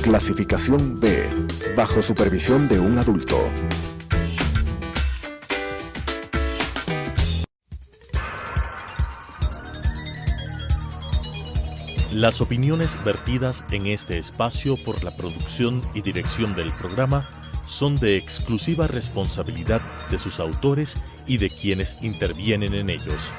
Clasificación B, bajo supervisión de un adulto. Las opiniones vertidas en este espacio por la producción y dirección del programa son de exclusiva responsabilidad de sus autores y de quienes intervienen en ellos.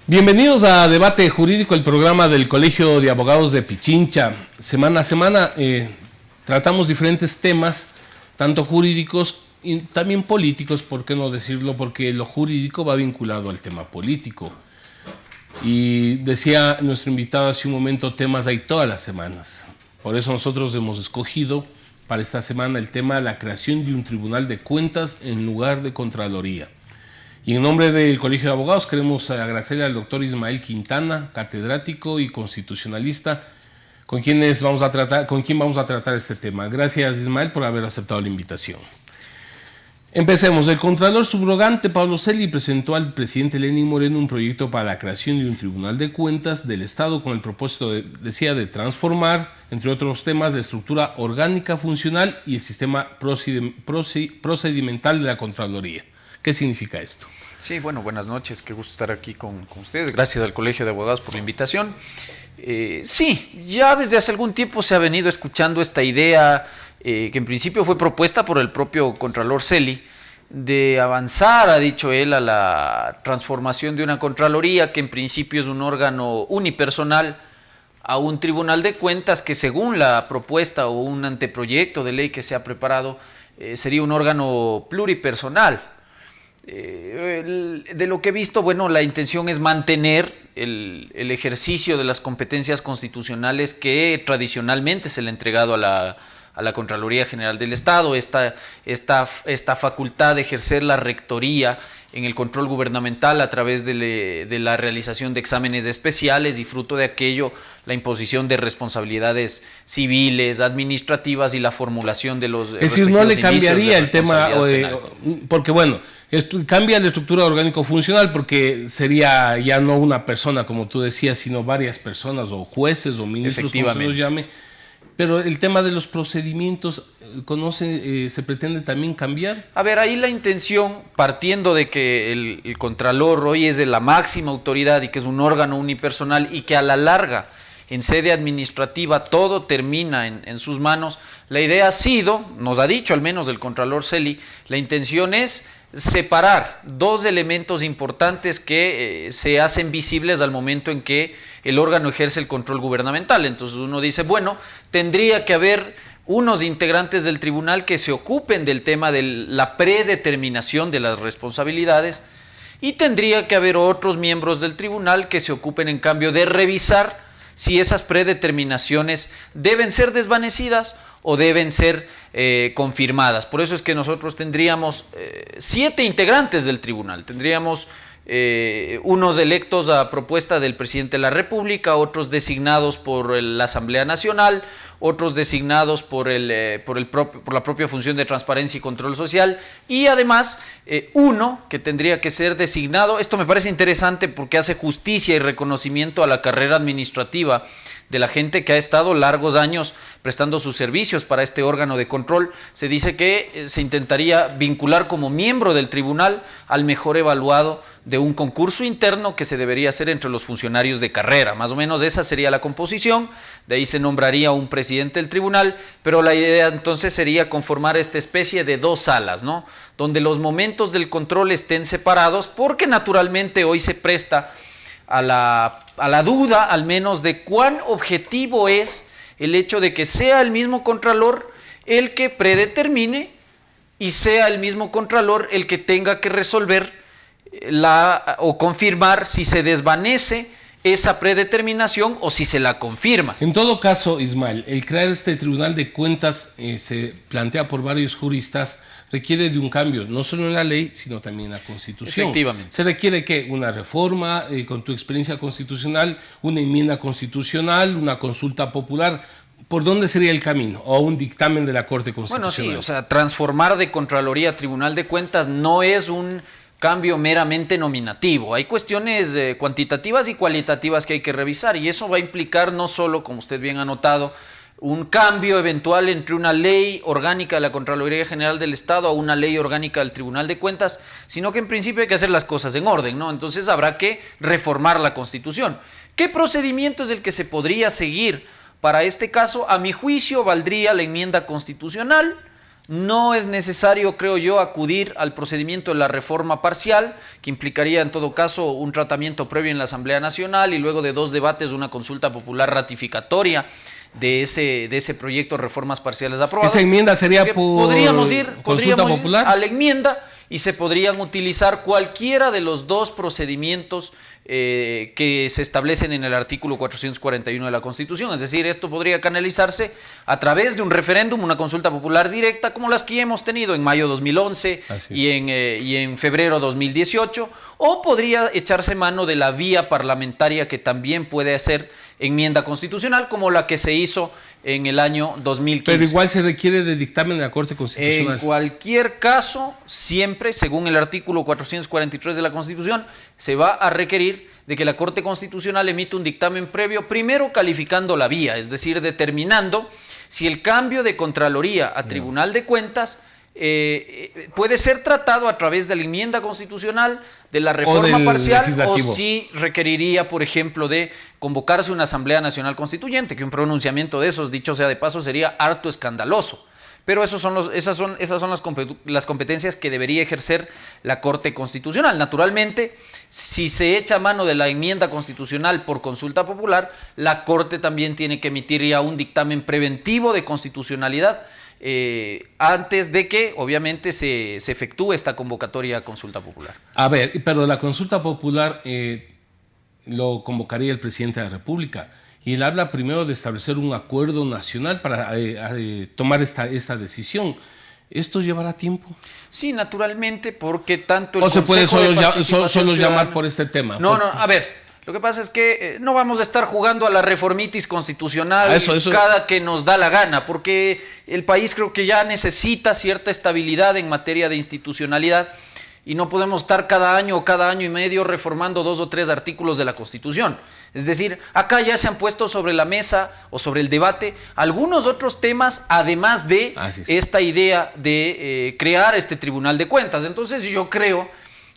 Bienvenidos a Debate Jurídico, el programa del Colegio de Abogados de Pichincha. Semana a semana tratamos diferentes temas, tanto jurídicos y también políticos, ¿por qué no decirlo? Porque lo jurídico va vinculado al tema político. Y decía nuestro invitado hace un momento, temas hay todas las semanas. Por eso nosotros hemos escogido para esta semana el tema de la creación de un tribunal de cuentas en lugar de Contraloría. Y en nombre del Colegio de Abogados queremos agradecerle al doctor Ismael Quintana, catedrático y constitucionalista, con quien vamos a tratar este tema. Gracias, Ismael, por haber aceptado la invitación. Empecemos. El Contralor Subrogante Pablo Celi presentó al presidente Lenín Moreno un proyecto para la creación de un Tribunal de Cuentas del Estado con el propósito, de transformar, entre otros temas, la estructura orgánica funcional y el sistema procedimental de la Contraloría. ¿Qué significa esto? Sí, bueno, buenas noches, qué gusto estar aquí con ustedes. Gracias al Colegio de Abogados por la invitación. Sí, ya desde hace algún tiempo se ha venido escuchando esta idea que en principio fue propuesta por el propio Contralor Celi, de avanzar, ha dicho él, a la transformación de una Contraloría que en principio es un órgano unipersonal a un Tribunal de Cuentas que, según la propuesta o un anteproyecto de ley que se ha preparado, sería un órgano pluripersonal. De lo que he visto, bueno, la intención es mantener el ejercicio de las competencias constitucionales que tradicionalmente se le ha entregado a la Contraloría General del Estado, esta facultad de ejercer la rectoría en el control gubernamental a través de la realización de exámenes especiales y, fruto de aquello, la imposición de responsabilidades civiles, administrativas y la formulación de los... Es decir, no le cambiaría el tema, porque bueno, cambia la estructura orgánico-funcional porque sería ya no una persona, como tú decías, sino varias personas o jueces o ministros, como se los llame. Pero el tema de los procedimientos, ¿se pretende también cambiar? A ver, ahí la intención, partiendo de que el Contralor hoy es de la máxima autoridad y que es un órgano unipersonal y que a la larga, en sede administrativa, todo termina en sus manos, la idea ha sido, nos ha dicho al menos el Contralor Celi, la intención es separar dos elementos importantes que se hacen visibles al momento en que el órgano ejerce el control gubernamental. Entonces uno dice, bueno, tendría que haber unos integrantes del tribunal que se ocupen del tema de la predeterminación de las responsabilidades y tendría que haber otros miembros del tribunal que se ocupen, en cambio, de revisar si esas predeterminaciones deben ser desvanecidas o deben ser confirmadas. Por eso es que nosotros tendríamos 7 integrantes del tribunal. Tendríamos unos electos a propuesta del presidente de la República, otros designados por la Asamblea Nacional, otros designados por la propia función de transparencia y control social, y además uno que tendría que ser designado. Esto me parece interesante porque hace justicia y reconocimiento a la carrera administrativa de la gente que ha estado largos años prestando sus servicios para este órgano de control. Se dice que se intentaría vincular como miembro del tribunal al mejor evaluado de un concurso interno que se debería hacer entre los funcionarios de carrera. Más o menos esa sería la composición. De ahí se nombraría un presidente del tribunal, pero la idea entonces sería conformar esta especie de 2 salas, ¿no?, donde los momentos del control estén separados, porque naturalmente hoy se presta a la duda, al menos, de cuán objetivo es el hecho de que sea el mismo Contralor el que predetermine y sea el mismo Contralor el que tenga que resolver o confirmar si se desvanece esa predeterminación o si se la confirma. En todo caso, Ismael, el crear este Tribunal de Cuentas se plantea por varios juristas, requiere de un cambio, no solo en la ley, sino también en la Constitución. Efectivamente. Se requiere que una reforma, con tu experiencia constitucional, una enmienda constitucional, una consulta popular. ¿Por dónde sería el camino? ¿O un dictamen de la Corte Constitucional? Bueno, sí, o sea, transformar de Contraloría a Tribunal de Cuentas no es un cambio meramente nominativo. Hay cuestiones cuantitativas y cualitativas que hay que revisar, y eso va a implicar no solo, como usted bien ha notado, un cambio eventual entre una ley orgánica de la Contraloría General del Estado a una ley orgánica del Tribunal de Cuentas, sino que en principio hay que hacer las cosas en orden, ¿no? Entonces habrá que reformar la Constitución. ¿Qué procedimiento es el que se podría seguir para este caso? A mi juicio valdría la enmienda constitucional. No es necesario, creo yo, acudir al procedimiento de la reforma parcial, que implicaría en todo caso un tratamiento previo en la Asamblea Nacional y luego de 2 debates una consulta popular ratificatoria de ese proyecto de reformas parciales aprobadas. ¿Esa enmienda sería por podríamos ir popular? A la enmienda y se podrían utilizar cualquiera de los 2 procedimientos que se establecen en el artículo 441 de la Constitución. Es decir, esto podría canalizarse a través de un referéndum, una consulta popular directa, como las que hemos tenido en mayo 2011 y en febrero 2018, o podría echarse mano de la vía parlamentaria, que también puede hacer enmienda constitucional, como la que se hizo en el año 2015. Pero igual se requiere de dictamen de la Corte Constitucional. En cualquier caso, siempre, según el artículo 443 de la Constitución, se va a requerir de que la Corte Constitucional emita un dictamen previo, primero calificando la vía, es decir, determinando si el cambio de Contraloría a Tribunal de Cuentas puede ser tratado a través de la enmienda constitucional, de la reforma parcial, o si requeriría, por ejemplo, de convocarse una Asamblea Nacional Constituyente, que un pronunciamiento de esos, dicho sea de paso, sería harto escandaloso. Pero esas son las competencias que debería ejercer la Corte Constitucional. Naturalmente, si se echa mano de la enmienda constitucional por consulta popular, la Corte también tiene que emitir ya un dictamen preventivo de constitucionalidad antes de que, obviamente, se efectúe esta convocatoria a consulta popular. A ver, pero la consulta popular lo convocaría el presidente de la República. Y él habla primero de establecer un acuerdo nacional para tomar esta decisión. ¿Esto llevará tiempo? Sí, naturalmente, porque tanto el ¿O se puede Consejo solo llamar por este tema? No, a ver, lo que pasa es que no vamos a estar jugando a la reformitis constitucional cada que nos da la gana, porque el país creo que ya necesita cierta estabilidad en materia de institucionalidad, y no podemos estar cada año o cada año y medio reformando 2 o 3 artículos de la Constitución. Es decir, acá ya se han puesto sobre la mesa o sobre el debate algunos otros temas, además de esta idea de crear este Tribunal de Cuentas. Entonces yo creo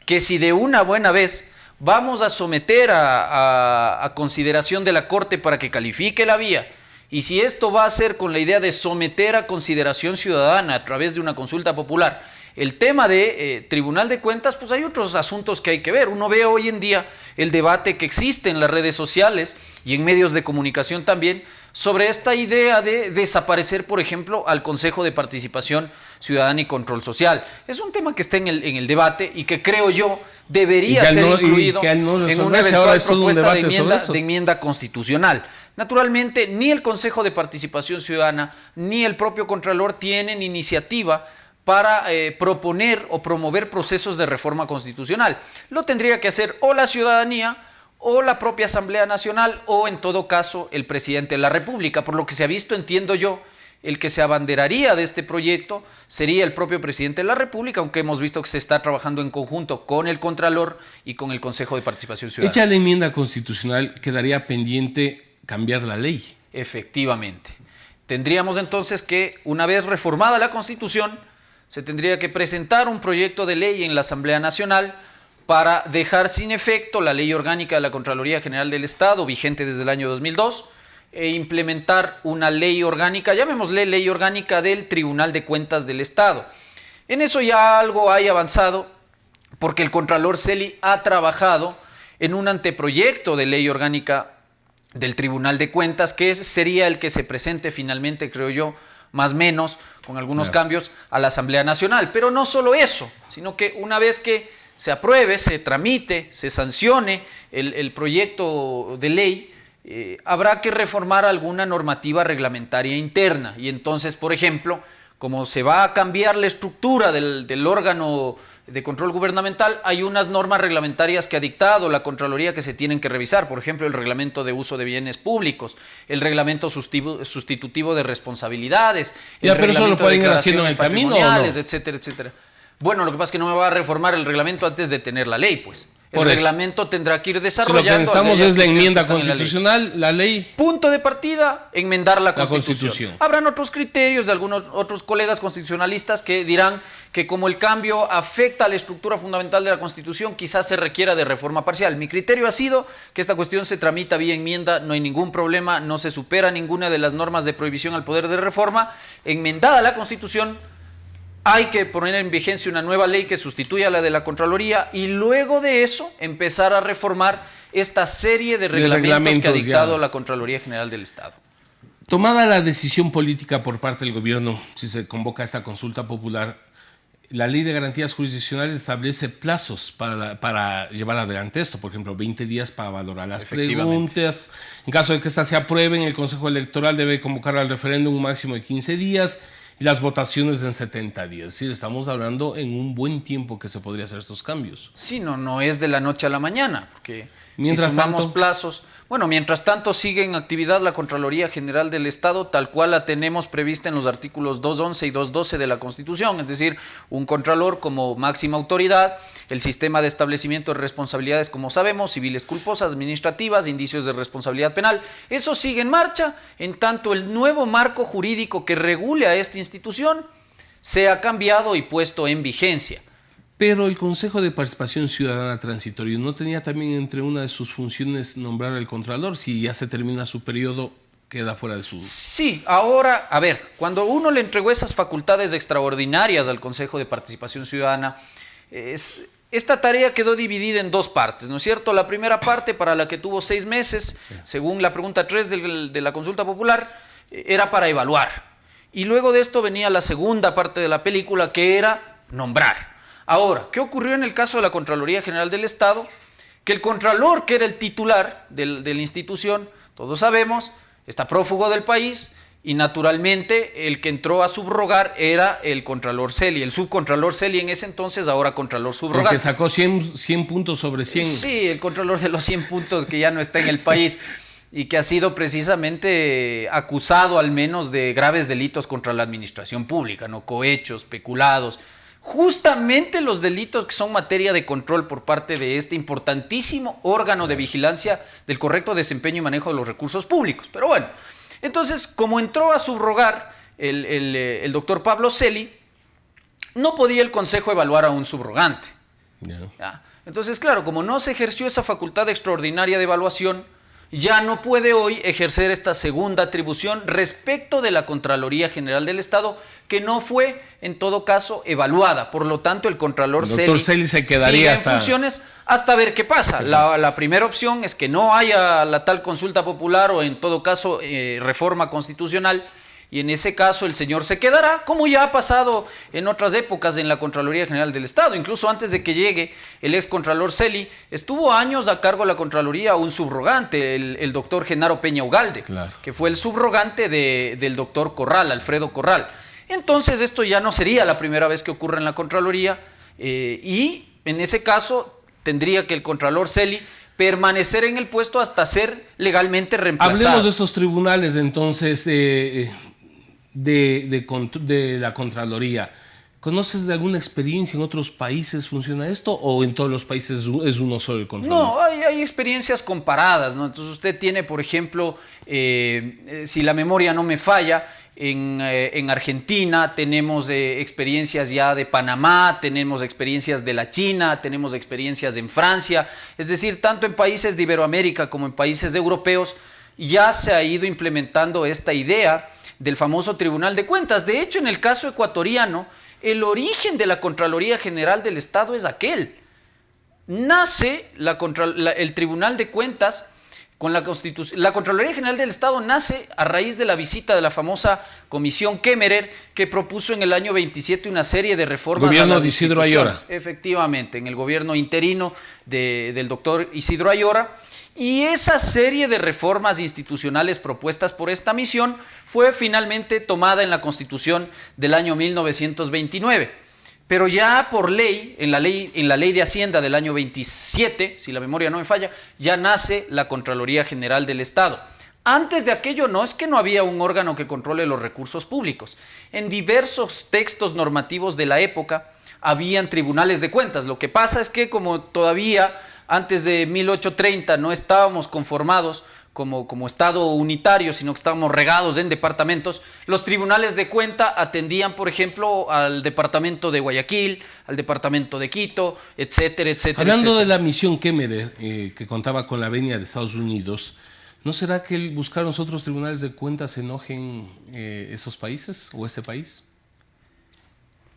que si de una buena vez vamos a someter a consideración de la Corte para que califique la vía, y si esto va a ser con la idea de someter a consideración ciudadana a través de una consulta popular el tema de Tribunal de Cuentas, pues hay otros asuntos que hay que ver. Uno ve hoy en día el debate que existe en las redes sociales y en medios de comunicación también sobre esta idea de desaparecer, por ejemplo, al Consejo de Participación Ciudadana y Control Social. Es un tema que está en el debate y que creo yo debería ser incluido en una eventual propuesta de enmienda constitucional. Naturalmente, ni el Consejo de Participación Ciudadana ni el propio Contralor tienen iniciativa para proponer o promover procesos de reforma constitucional. Lo tendría que hacer o la ciudadanía o la propia Asamblea Nacional, o en todo caso el presidente de la República. Por lo que se ha visto, entiendo yo, el que se abanderaría de este proyecto sería el propio presidente de la República, aunque hemos visto que se está trabajando en conjunto con el Contralor y con el Consejo de Participación Ciudadana. Hecha la enmienda constitucional, quedaría pendiente cambiar la ley. Efectivamente. Tendríamos entonces que, una vez reformada la Constitución, se tendría que presentar un proyecto de ley en la Asamblea Nacional para dejar sin efecto la Ley Orgánica de la Contraloría General del Estado, vigente desde el año 2002, e implementar una ley orgánica, llamémosle Ley Orgánica del Tribunal de Cuentas del Estado. En eso ya algo hay avanzado, porque el Contralor Celi ha trabajado en un anteproyecto de Ley Orgánica del Tribunal de Cuentas, que sería el que se presente finalmente, creo yo, más o menos, con algunos cambios, a la Asamblea Nacional. Pero no solo eso, sino que una vez que se apruebe, se tramite, se sancione el proyecto de ley, habrá que reformar alguna normativa reglamentaria interna. Y entonces, por ejemplo, como se va a cambiar la estructura del órgano de control gubernamental, hay unas normas reglamentarias que ha dictado la Contraloría que se tienen que revisar. Por ejemplo, el reglamento de uso de bienes públicos, el reglamento sustitutivo de responsabilidades, ya, pero eso lo pueden ir haciendo en el camino, ¿o no? etcétera, etcétera. Bueno, lo que pasa es que no me va a reformar el reglamento antes de tener la ley, pues. El reglamento tendrá que ir desarrollando. Si lo que necesitamos es la enmienda constitucional, la ley. Punto de partida, enmendar la Constitución. Habrán otros criterios de algunos otros colegas constitucionalistas que dirán que como el cambio afecta a la estructura fundamental de la Constitución, quizás se requiera de reforma parcial. Mi criterio ha sido que esta cuestión se tramita vía enmienda, no hay ningún problema, no se supera ninguna de las normas de prohibición al poder de reforma. Enmendada la Constitución, hay que poner en vigencia una nueva ley que sustituya a la de la Contraloría y luego de eso empezar a reformar esta serie de reglamentos que ha dictado la Contraloría General del Estado. Tomada la decisión política por parte del gobierno, si se convoca esta consulta popular, la Ley de Garantías Jurisdiccionales establece plazos para llevar adelante esto. Por ejemplo, 20 días para valorar las preguntas. En caso de que éstas se aprueben, el Consejo Electoral debe convocar al referéndum un máximo de 15 días. Y las votaciones en 70 días. Es decir, estamos hablando en un buen tiempo que se podría hacer estos cambios. Sí, no es de la noche a la mañana, porque mientras si sumamos plazos. Bueno, mientras tanto sigue en actividad la Contraloría General del Estado, tal cual la tenemos prevista en los artículos 211 y 212 de la Constitución, es decir, un contralor como máxima autoridad, el sistema de establecimiento de responsabilidades, como sabemos, civiles culposas, administrativas, indicios de responsabilidad penal. Eso sigue en marcha, en tanto el nuevo marco jurídico que regule a esta institución sea cambiado y puesto en vigencia. Pero el Consejo de Participación Ciudadana Transitorio no tenía también entre una de sus funciones nombrar al Contralor. Si ya se termina su periodo, queda fuera de su... Sí, ahora, a ver, cuando uno le entregó esas facultades extraordinarias al Consejo de Participación Ciudadana, esta tarea quedó dividida en dos partes, ¿no es cierto? La primera parte, para la que tuvo 6 meses, según la pregunta 3 de la consulta popular, era para evaluar. Y luego de esto venía la segunda parte de la película, que era nombrar. Ahora, ¿qué ocurrió en el caso de la Contraloría General del Estado? Que el Contralor, que era el titular de la institución, todos sabemos, está prófugo del país y naturalmente el que entró a subrogar era el Contralor Celi, el subcontralor Celi en ese entonces, ahora Contralor subrogante. El que sacó 100 puntos sobre 100. Sí, el Contralor de los 100 puntos que ya no está en el país y que ha sido precisamente acusado al menos de graves delitos contra la administración pública, ¿no? Cohechos, peculados. Justamente los delitos que son materia de control por parte de este importantísimo órgano de vigilancia del correcto desempeño y manejo de los recursos públicos. Pero bueno, entonces, como entró a subrogar el doctor Pablo Celi, no podía el Consejo evaluar a un subrogante. ¿Ya? Entonces, claro, como no se ejerció esa facultad extraordinaria de evaluación, ya no puede hoy ejercer esta segunda atribución respecto de la Contraloría General del Estado, que no fue, en todo caso, evaluada. Por lo tanto, el Contralor Celi se quedaría en funciones hasta ver qué pasa. La primera opción es que no haya la tal consulta popular o, en todo caso, reforma constitucional. Y en ese caso el señor se quedará, como ya ha pasado en otras épocas en la Contraloría General del Estado. Incluso antes de que llegue el ex Contralor Celi, estuvo años a cargo de la Contraloría un subrogante, el doctor Genaro Peña Ugalde, claro, que fue el subrogante del doctor Corral, Alfredo Corral. Entonces esto ya no sería la primera vez que ocurre en la Contraloría y en ese caso tendría que el Contralor Celi permanecer en el puesto hasta ser legalmente reemplazado. Hablemos de estos tribunales entonces de la Contraloría. ¿Conoces de alguna experiencia en otros países funciona esto o en todos los países es uno solo el Contralor? No, hay experiencias comparadas, ¿no? Entonces usted tiene, por ejemplo, si la memoria no me falla, en Argentina tenemos experiencias ya de Panamá, tenemos experiencias de la China, tenemos experiencias en Francia, es decir, tanto en países de Iberoamérica como en países europeos ya se ha ido implementando esta idea del famoso Tribunal de Cuentas. De hecho, en el caso ecuatoriano, el origen de la Contraloría General del Estado es aquel. Nace el Tribunal de Cuentas con la Constitución. La Contraloría General del Estado nace a raíz de la visita de la famosa Comisión Kemmerer, que propuso en el año 27 una serie de reformas. Gobierno de Isidro Ayora. Efectivamente, en el gobierno interino del doctor Isidro Ayora. Y esa serie de reformas institucionales propuestas por esta misión fue finalmente tomada en la Constitución del año 1929. Pero ya por ley, en la ley de Hacienda del año 27, si la memoria no me falla, ya nace la Contraloría General del Estado. Antes de aquello no es que no había un órgano que controle los recursos públicos. En diversos textos normativos de la época habían tribunales de cuentas. Lo que pasa es que como todavía antes de 1830 no estábamos conformados como Estado unitario, sino que estábamos regados en departamentos, los tribunales de cuenta atendían, por ejemplo, al departamento de Guayaquil, al departamento de Quito, etcétera, etcétera. Hablando etcétera. de la misión Kemmerer, que contaba con la venia de Estados Unidos, ¿no será que el buscar los otros tribunales de cuentas enojen esos países o ese país?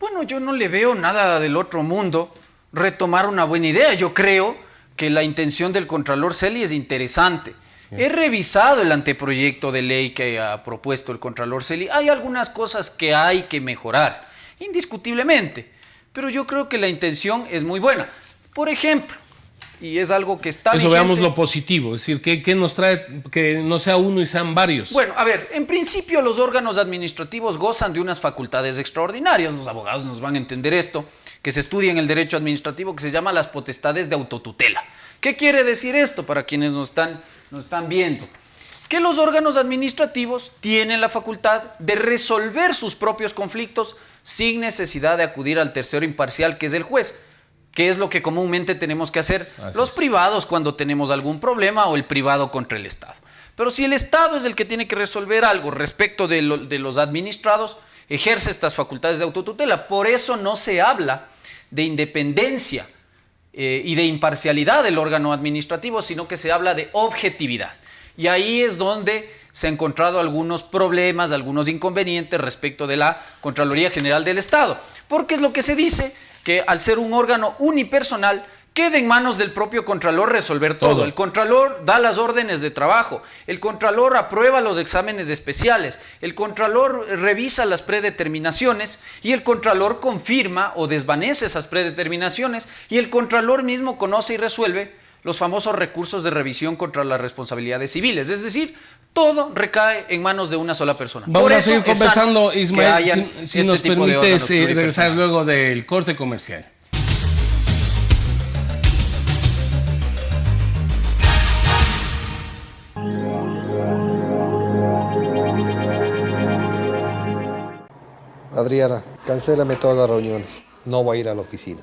Bueno, yo no le veo nada del otro mundo retomar una buena idea. Yo creo que la intención del Contralor Celi es interesante. He revisado el anteproyecto de ley que ha propuesto el Contralor Celi. Hay algunas cosas que hay que mejorar, indiscutiblemente, pero yo creo que la intención es muy buena. Por ejemplo, y es algo que está Eso vigente. veamos lo positivo, es decir, ¿qué nos trae que no sea uno y sean varios? Bueno, a ver, en principio los órganos administrativos gozan de unas facultades extraordinarias, los abogados nos van a entender esto, que se estudia en el derecho administrativo, que se llama las potestades de autotutela. ¿Qué quiere decir esto para quienes nos están viendo? Que los órganos administrativos tienen la facultad de resolver sus propios conflictos sin necesidad de acudir al tercero imparcial, que es el juez, que es lo que comúnmente tenemos que hacer los privados cuando tenemos algún problema o el privado contra el Estado. Pero si el Estado es el que tiene que resolver algo respecto de los administrados, ejerce estas facultades de autotutela. Por eso no se habla de independencia y de imparcialidad del órgano administrativo, sino que se habla de objetividad. Y ahí es donde se han encontrado algunos problemas, algunos inconvenientes respecto de la Contraloría General del Estado. Porque es lo que se dice, que al ser un órgano unipersonal, queda en manos del propio Contralor resolver todo. El Contralor da las órdenes de trabajo, el Contralor aprueba los exámenes especiales, el Contralor revisa las predeterminaciones y el Contralor confirma o desvanece esas predeterminaciones y el Contralor mismo conoce y resuelve los famosos recursos de revisión contra las responsabilidades civiles. Es decir, todo recae en manos de una sola persona. Vamos a seguir conversando, Ismael, si nos permites regresar luego del corte comercial. Adriana, cancélame todas las reuniones. No voy a ir a la oficina.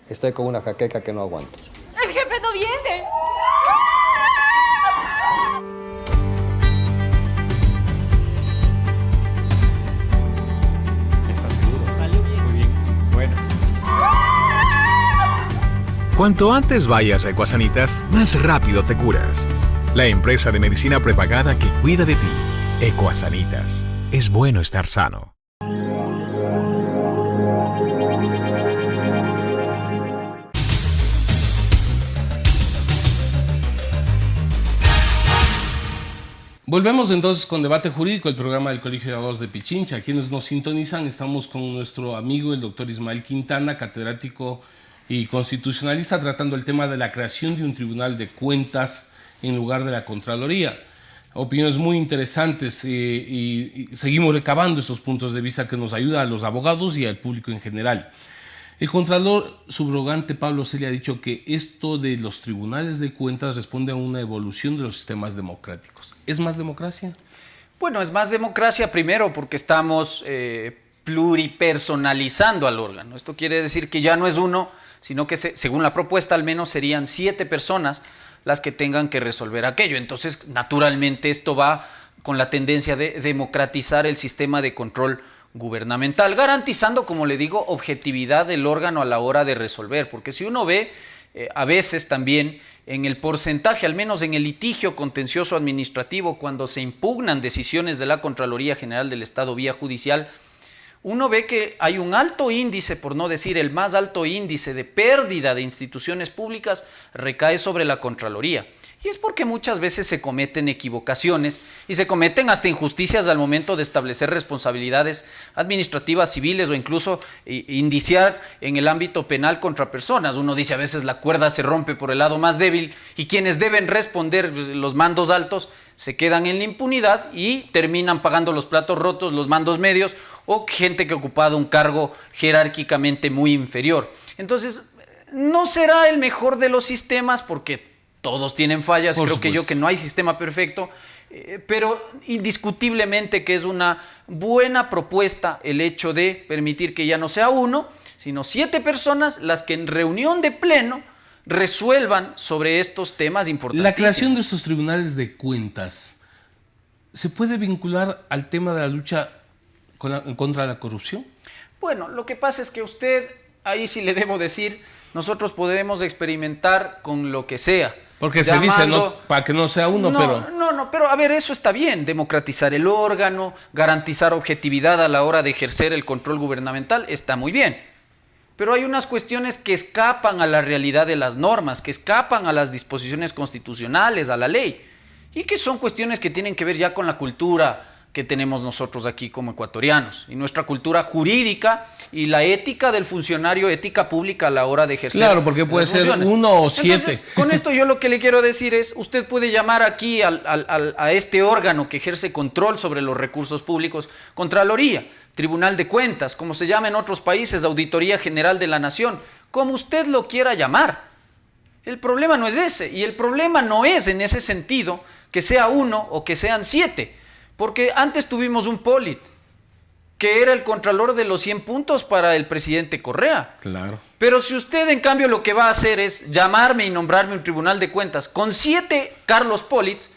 Estoy con una jaqueca que no aguanto. ¡El jefe no viene! ¿Estás seguro? Salió bien. Muy bien. Bueno. Cuanto antes vayas a Ecuasanitas, más rápido te curas. La empresa de medicina prepagada que cuida de ti. Ecuasanitas. Es bueno estar sano. Volvemos entonces con Debate Jurídico, el programa del Colegio de Abogados de Pichincha. A quienes nos sintonizan, estamos con nuestro amigo, el doctor Ismael Quintana, catedrático y constitucionalista, tratando el tema de la creación de un tribunal de cuentas en lugar de la Contraloría. Opiniones muy interesantes y seguimos recabando estos puntos de vista que nos ayudan a los abogados y al público en general. El Contralor subrogante Pablo Celi ha dicho que esto de los tribunales de cuentas responde a una evolución de los sistemas democráticos. ¿Es más democracia? Bueno, es más democracia primero porque estamos pluripersonalizando al órgano. Esto quiere decir que ya no es uno, sino que según la propuesta al menos serían 7 personas las que tengan que resolver aquello. Entonces, naturalmente, esto va con la tendencia de democratizar el sistema de control gubernamental, garantizando, como le digo, objetividad del órgano a la hora de resolver, porque si uno ve a veces también en el porcentaje, al menos en el litigio contencioso administrativo, cuando se impugnan decisiones de la Contraloría General del Estado vía judicial, uno ve que hay un alto índice, por no decir el más alto índice de pérdida de instituciones públicas, recae sobre la Contraloría. Y es porque muchas veces se cometen equivocaciones y se cometen hasta injusticias al momento de establecer responsabilidades administrativas, civiles o incluso indiciar en el ámbito penal contra personas. Uno dice a veces la cuerda se rompe por el lado más débil y quienes deben responder, los mandos altos, se quedan en la impunidad y terminan pagando los platos rotos los mandos medios o gente que ha ocupado un cargo jerárquicamente muy inferior. Entonces, no será el mejor de los sistemas porque todos tienen fallas, creo que no hay sistema perfecto, pero indiscutiblemente que es una buena propuesta el hecho de permitir que ya no sea uno, sino 7 personas las que en reunión de pleno resuelvan sobre estos temas importantes. La creación de estos tribunales de cuentas, ¿se puede vincular al tema de la lucha contra la corrupción? Bueno, lo que pasa es que usted, ahí sí le debo decir, nosotros podemos experimentar con lo que sea. Porque se dice, ¿no? Para que no sea uno, pero a ver, eso está bien, democratizar el órgano, garantizar objetividad a la hora de ejercer el control gubernamental, está muy bien. Pero hay unas cuestiones que escapan a la realidad de las normas, que escapan a las disposiciones constitucionales, a la ley, y que son cuestiones que tienen que ver ya con la cultura que tenemos nosotros aquí como ecuatorianos, y nuestra cultura jurídica y la ética del funcionario, ética pública a la hora de ejercer. Claro, porque puede ser 1 o 7. Entonces, con esto yo lo que le quiero decir es, usted puede llamar aquí a este órgano que ejerce control sobre los recursos públicos, Contraloría, Tribunal de Cuentas, como se llama en otros países, Auditoría General de la Nación, como usted lo quiera llamar. El problema no es ese, y el problema no es en ese sentido que sea 1 o que sean 7, porque antes tuvimos un Polit, que era el contralor de los 100 puntos para el presidente Correa. Claro. Pero si usted en cambio lo que va a hacer es llamarme y nombrarme un tribunal de cuentas con 7 Carlos Polits,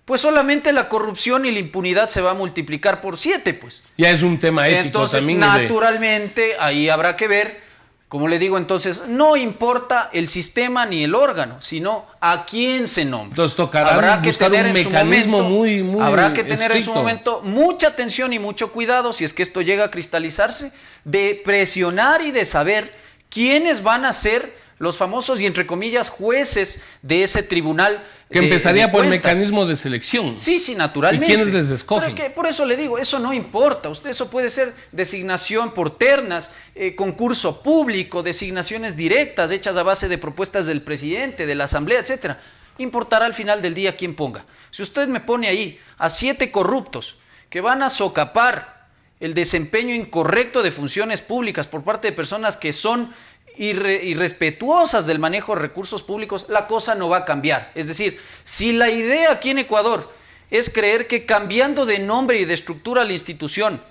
pues solamente la corrupción y la impunidad se va a multiplicar por 7, pues. Ya es un tema ético. Entonces, también. Naturalmente, ahí habrá que ver, como le digo, entonces, no importa el sistema ni el órgano, sino a quién se nombra. Entonces tocará buscar un mecanismo muy habrá que tener en su estricto. momento mucha atención y mucho cuidado, si es que esto llega a cristalizarse, de presionar y de saber quiénes van a ser los famosos y entre comillas jueces de ese tribunal. Que empezaría por el mecanismo de selección. Sí, naturalmente. ¿Y quiénes les escogen? Pero es que por eso le digo, eso no importa. Eso puede ser designación por ternas, concurso público, designaciones directas hechas a base de propuestas del presidente, de la asamblea, etcétera. Importará al final del día quién ponga. Si usted me pone ahí a 7 corruptos que van a socapar el desempeño incorrecto de funciones públicas por parte de personas que son irrespetuosas del manejo de recursos públicos, la cosa no va a cambiar. Es decir, si la idea aquí en Ecuador es creer que cambiando de nombre y de estructura a la institución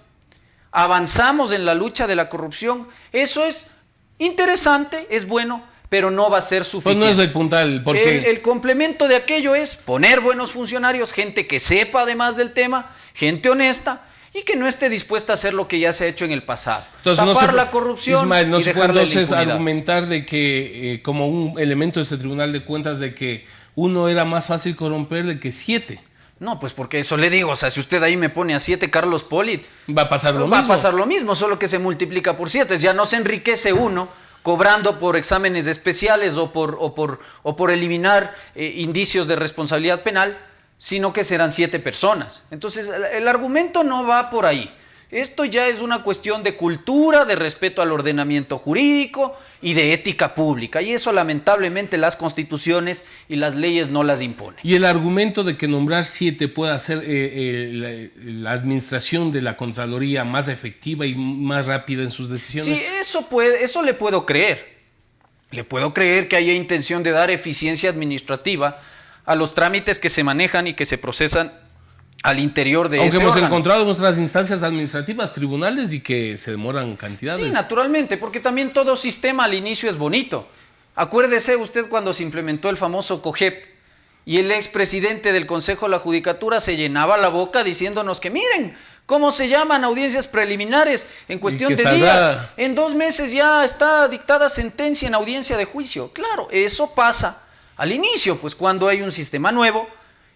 avanzamos en la lucha de la corrupción, eso es interesante, es bueno, pero no va a ser suficiente. Pues no es el puntal, porque el complemento de aquello es poner buenos funcionarios, gente que sepa además del tema, gente honesta, y que no esté dispuesta a hacer lo que ya se ha hecho en el pasado. Entonces, tapar la corrupción, Ismael, no y se puede dejarla en la entonces impunidad. argumentar de que como un elemento de este Tribunal de Cuentas de que 1 era más fácil corromperle que 7. No, pues porque eso le digo, o sea, si usted ahí me pone a 7 Carlos Polit, va a pasar lo mismo. Va a pasar lo mismo, solo que se multiplica por 7. Ya no se enriquece uno cobrando por exámenes especiales o por eliminar indicios de responsabilidad penal, sino que serán 7 personas. Entonces, el argumento no va por ahí. Esto ya es una cuestión de cultura, de respeto al ordenamiento jurídico y de ética pública. Y eso, lamentablemente, las constituciones y las leyes no las imponen. Y el argumento de que nombrar 7 puede hacer la administración de la Contraloría más efectiva y más rápida en sus decisiones. Sí, eso le puedo creer. Le puedo creer que haya intención de dar eficiencia administrativa a los trámites que se manejan y que se procesan al interior de ese Aunque hemos órgano. encontrado en nuestras instancias administrativas, tribunales, y que se demoran cantidades. Sí, naturalmente, porque también todo sistema al inicio es bonito. Acuérdese usted cuando se implementó el famoso COGEP y el expresidente del Consejo de la Judicatura se llenaba la boca diciéndonos que miren cómo se llaman audiencias preliminares en cuestión de días. En 2 meses ya está dictada sentencia en audiencia de juicio. Claro, eso pasa al inicio, pues cuando hay un sistema nuevo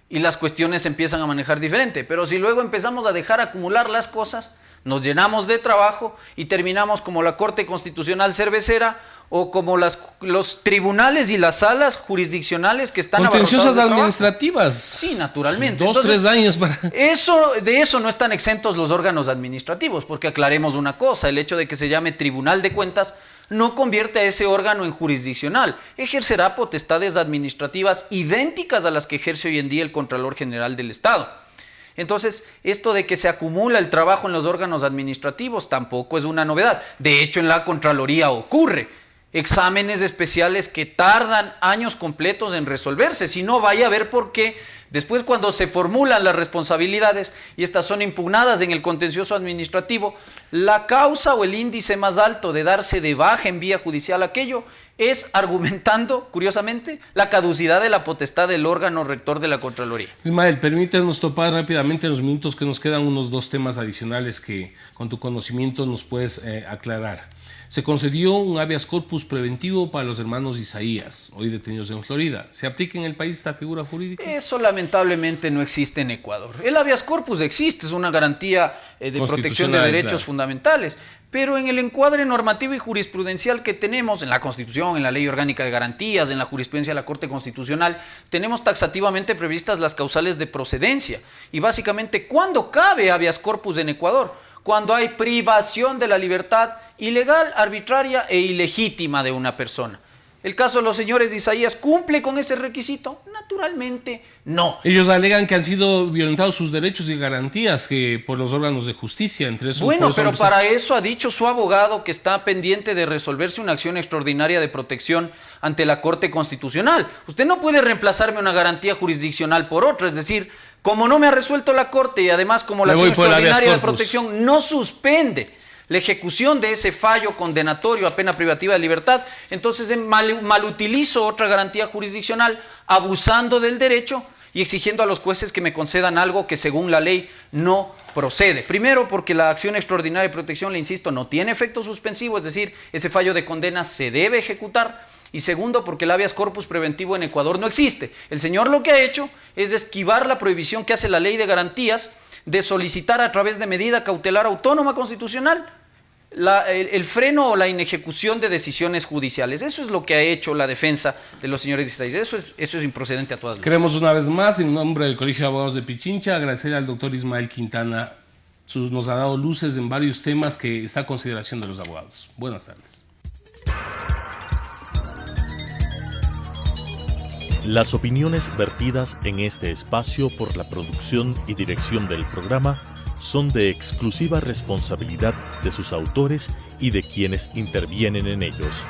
y las cuestiones se empiezan a manejar diferente. Pero si luego empezamos a dejar acumular las cosas, Nos llenamos de trabajo y terminamos como la Corte Constitucional Cervecera o como los tribunales y las salas jurisdiccionales que están contenciosas abarrotados de administrativas. Sí, naturalmente. 2-3 años para... De eso no están exentos los órganos administrativos, porque aclaremos una cosa, el hecho de que se llame Tribunal de Cuentas no convierte a ese órgano en jurisdiccional, ejercerá potestades administrativas idénticas a las que ejerce hoy en día el Contralor General del Estado. Entonces, esto de que se acumula el trabajo en los órganos administrativos tampoco es una novedad. De hecho, en la Contraloría ocurre exámenes especiales que tardan años completos en resolverse. Si no, vaya a ver por qué después, cuando se formulan las responsabilidades y estas son impugnadas en el contencioso administrativo, la causa o el índice más alto de darse de baja en vía judicial aquello es argumentando, curiosamente, la caducidad de la potestad del órgano rector de la Contraloría. Ismael, permítanos topar rápidamente en los minutos que nos quedan unos 2 temas adicionales que con tu conocimiento nos puedes aclarar. Se concedió un habeas corpus preventivo para los hermanos Isaías, hoy detenidos en Florida. ¿Se aplica en el país esta figura jurídica? Eso lamentablemente no existe en Ecuador. El habeas corpus existe, es una garantía de protección de derechos fundamentales, pero en el encuadre normativo y jurisprudencial que tenemos, en la Constitución, en la Ley Orgánica de Garantías, en la jurisprudencia de la Corte Constitucional, tenemos taxativamente previstas las causales de procedencia. Y básicamente, ¿cuándo cabe habeas corpus en Ecuador? Cuando hay privación de la libertad ilegal, arbitraria e ilegítima de una persona. ¿El caso de los señores de Isaías cumple con ese requisito? Naturalmente no. Ellos alegan que han sido violentados sus derechos y garantías por los órganos de justicia, entre esos. Bueno, pero para eso ha dicho su abogado que está pendiente de resolverse una acción extraordinaria de protección ante la Corte Constitucional. Usted no puede reemplazarme una garantía jurisdiccional por otra, es decir, como no me ha resuelto la Corte y además como la acción extraordinaria de protección no suspende la ejecución de ese fallo condenatorio a pena privativa de libertad, entonces malutilizo otra garantía jurisdiccional abusando del derecho y exigiendo a los jueces que me concedan algo que según la ley no procede. Primero, porque la acción extraordinaria de protección, le insisto, no tiene efecto suspensivo, es decir, ese fallo de condena se debe ejecutar. Y segundo, porque el habeas corpus preventivo en Ecuador no existe. El señor lo que ha hecho es esquivar la prohibición que hace la ley de garantías de solicitar a través de medida cautelar autónoma constitucional el freno o la inejecución de decisiones judiciales. Eso es lo que ha hecho la defensa de los señores de Isaías. Eso es improcedente a todas luces. Queremos una vez más, en nombre del Colegio de Abogados de Pichincha, agradecer al doctor Ismael Quintana. Nos ha dado luces en varios temas que está a consideración de los abogados. Buenas tardes. Las opiniones vertidas en este espacio por la producción y dirección del programa son de exclusiva responsabilidad de sus autores y de quienes intervienen en ellos.